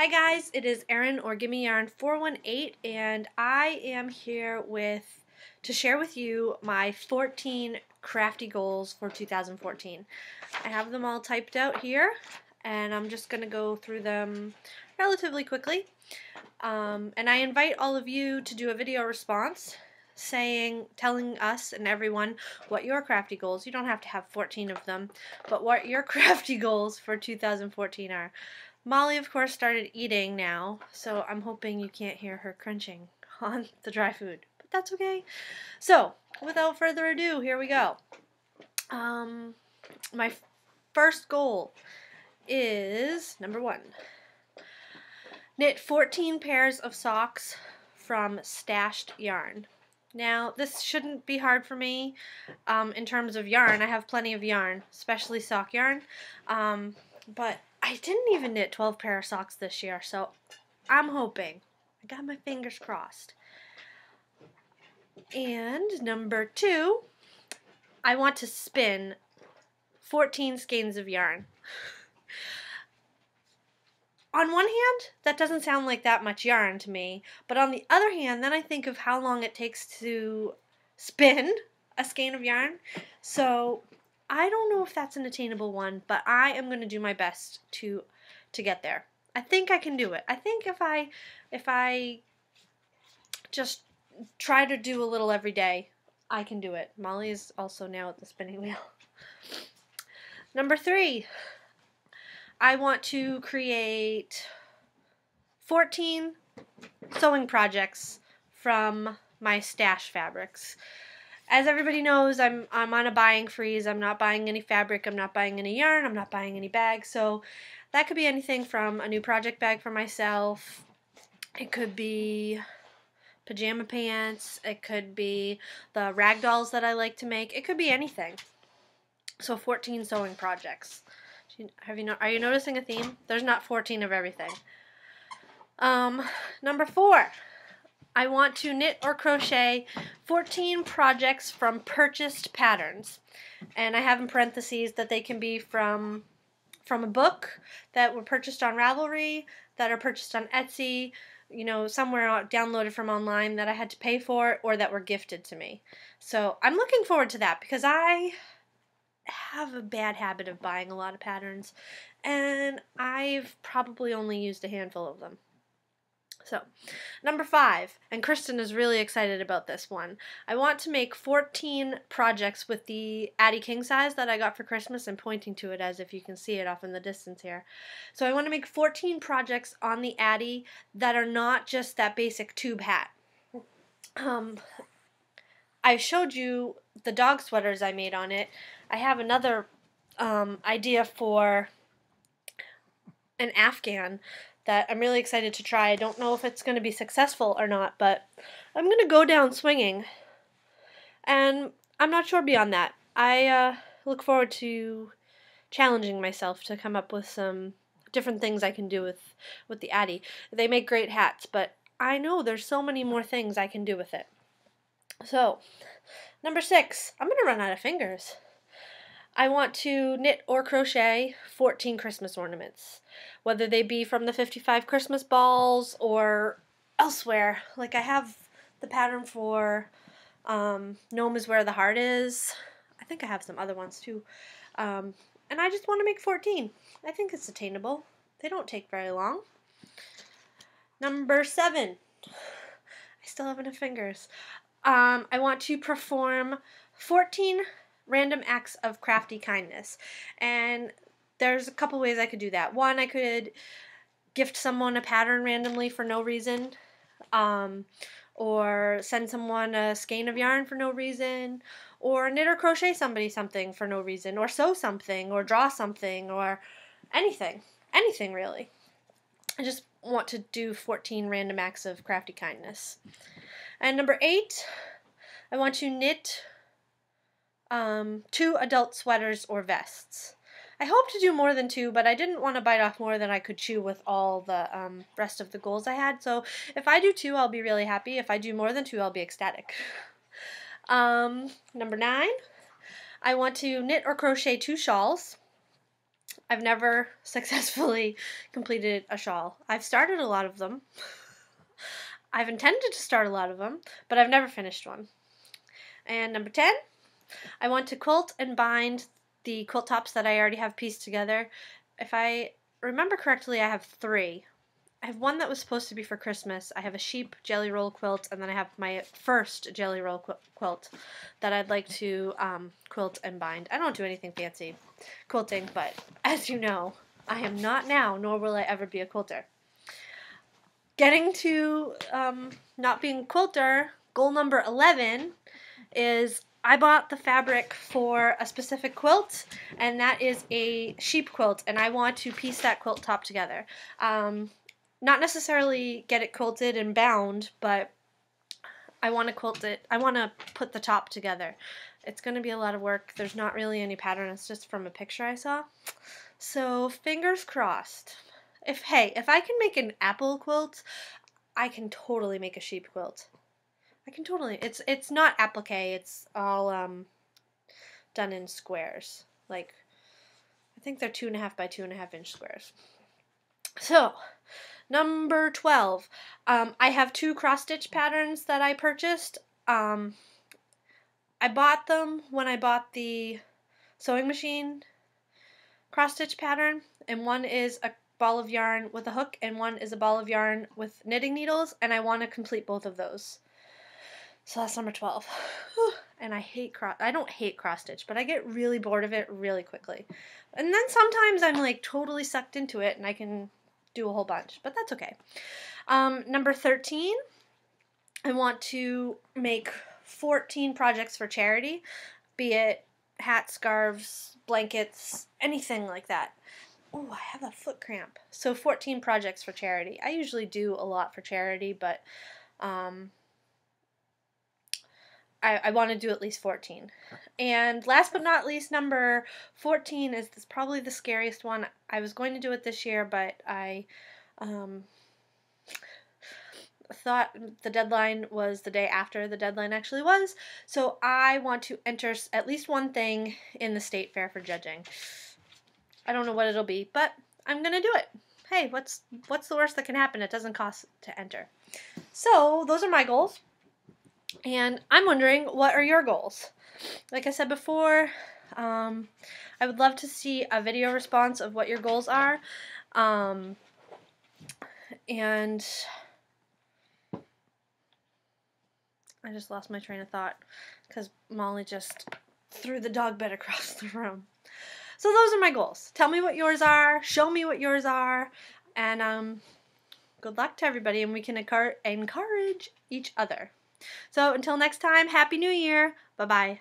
Hi guys, it is Erin or Gimme Yarn 418 and I am here to share with you my 14 crafty goals for 2014. I have them all typed out here and I'm just going to go through them relatively quickly. And I invite all of you to do a video response telling us and everyone what your crafty goals, you don't have to have 14 of them, but what your crafty goals for 2014 are. Molly, of course, started eating now, so I'm hoping you can't hear her crunching on the dry food, but that's okay. So, without further ado, here we go. My first goal is, number 1, knit 14 pairs of socks from stashed yarn. Now, this shouldn't be hard for me in terms of yarn. I have plenty of yarn, especially sock yarn, but I didn't even knit 12 pair of socks this year, so I'm hoping. I got my fingers crossed. And number 2, I want to spin 14 skeins of yarn. On one hand, that doesn't sound like that much yarn to me, but on the other hand, then I think of how long it takes to spin a skein of yarn. So I don't know if that's an attainable one, but I am going to do my best to get there. I think I can do it. I think if I just try to do a little every day, I can do it. Molly is also now at the spinning wheel. Number 3, I want to create 14 sewing projects from my stash fabrics. As everybody knows, I'm on a buying freeze. I'm not buying any fabric, I'm not buying any yarn, I'm not buying any bags. So that could be anything from a new project bag for myself. It could be pajama pants. It could be the rag dolls that I like to make. It could be anything. So 14 sewing projects. Are you noticing a theme? There's not 14 of everything. Number 4. I want to knit or crochet 14 projects from purchased patterns. And I have in parentheses that they can be from a book, that were purchased on Ravelry, that are purchased on Etsy, you know, somewhere downloaded from online that I had to pay for, or that were gifted to me. So I'm looking forward to that because I have a bad habit of buying a lot of patterns, and I've probably only used a handful of them. So, number 5, and Kristen is really excited about this one. I want to make 14 projects with the Addie King size that I got for Christmas. I'm pointing to it as if you can see it off in the distance here. So I want to make 14 projects on the Addie that are not just that basic tube hat. I showed you the dog sweaters I made on it. I have another idea for an Afghan that I'm really excited to try. I don't know if it's going to be successful or not, but I'm going to go down swinging. And I'm not sure beyond that. I look forward to challenging myself to come up with some different things I can do with the Addie. They make great hats, but I know there's so many more things I can do with it. So, number 6, I'm going to run out of fingers. I want to knit or crochet 14 Christmas ornaments, whether they be from the 55 Christmas balls or elsewhere. Like I have the pattern for Gnome is Where the Heart Is. I think I have some other ones too. And I just want to make 14. I think it's attainable. They don't take very long. Number 7. I still have enough fingers. I want to perform 14 random acts of crafty kindness, and there's a couple ways I could do that. One, I could gift someone a pattern randomly for no reason, or send someone a skein of yarn for no reason, or knit or crochet somebody something for no reason, or sew something, or draw something, or anything really. I just want to do 14 random acts of crafty kindness. And number 8, I want to knit 2 adult sweaters or vests. I hope to do more than 2, but I didn't want to bite off more than I could chew with all the rest of the goals I had. So if I do 2, I'll be really happy. If I do more than 2, I'll be ecstatic. Number 9, I want to knit or crochet 2 shawls. I've never successfully completed a shawl. I've started a lot of them. I've intended to start a lot of them, but I've never finished one. And number 10, I want to quilt and bind the quilt tops that I already have pieced together. If I remember correctly, I have 3. I have one that was supposed to be for Christmas. I have a sheep jelly roll quilt, and then I have my first jelly roll quilt that I'd like to quilt and bind. I don't do anything fancy quilting, but as you know, I am not now, nor will I ever be a quilter. Getting to not being a quilter, goal number 11 is I bought the fabric for a specific quilt, and that is a sheep quilt, and I want to piece that quilt top together. Not necessarily get it quilted and bound, but I want to quilt it. I want to put the top together. It's going to be a lot of work. There's not really any pattern. It's just from a picture I saw. So fingers crossed. If I can make an apple quilt, I can totally make a sheep quilt. I can totally. It's not applique. It's all done in squares. Like, I think they're 2.5 by 2.5 inch squares. So, number 12. I have 2 cross stitch patterns that I purchased. I bought them when I bought the sewing machine cross stitch pattern, and one is a ball of yarn with a hook and one is a ball of yarn with knitting needles, and I want to complete both of those. So that's number 12. And I don't hate cross stitch, but I get really bored of it really quickly. And then sometimes I'm like totally sucked into it and I can do a whole bunch, but that's okay. Number 13, I want to make 14 projects for charity, be it hats, scarves, blankets, anything like that. Oh, I have a foot cramp. So 14 projects for charity. I usually do a lot for charity, but I want to do at least 14. And last but not least, number 14 is probably the scariest one. I was going to do it this year, but I thought the deadline was the day after the deadline actually was. So I want to enter at least one thing in the state fair for judging. I don't know what it'll be, but I'm going to do it. Hey, what's the worst that can happen? It doesn't cost to enter. So those are my goals. And I'm wondering, what are your goals? Like I said before, I would love to see a video response of what your goals are. And I just lost my train of thought because Molly just threw the dog bed across the room. So those are my goals. Tell me what yours are. Show me what yours are. And good luck to everybody, and we can encourage each other. So until next time, Happy New Year. Bye-bye.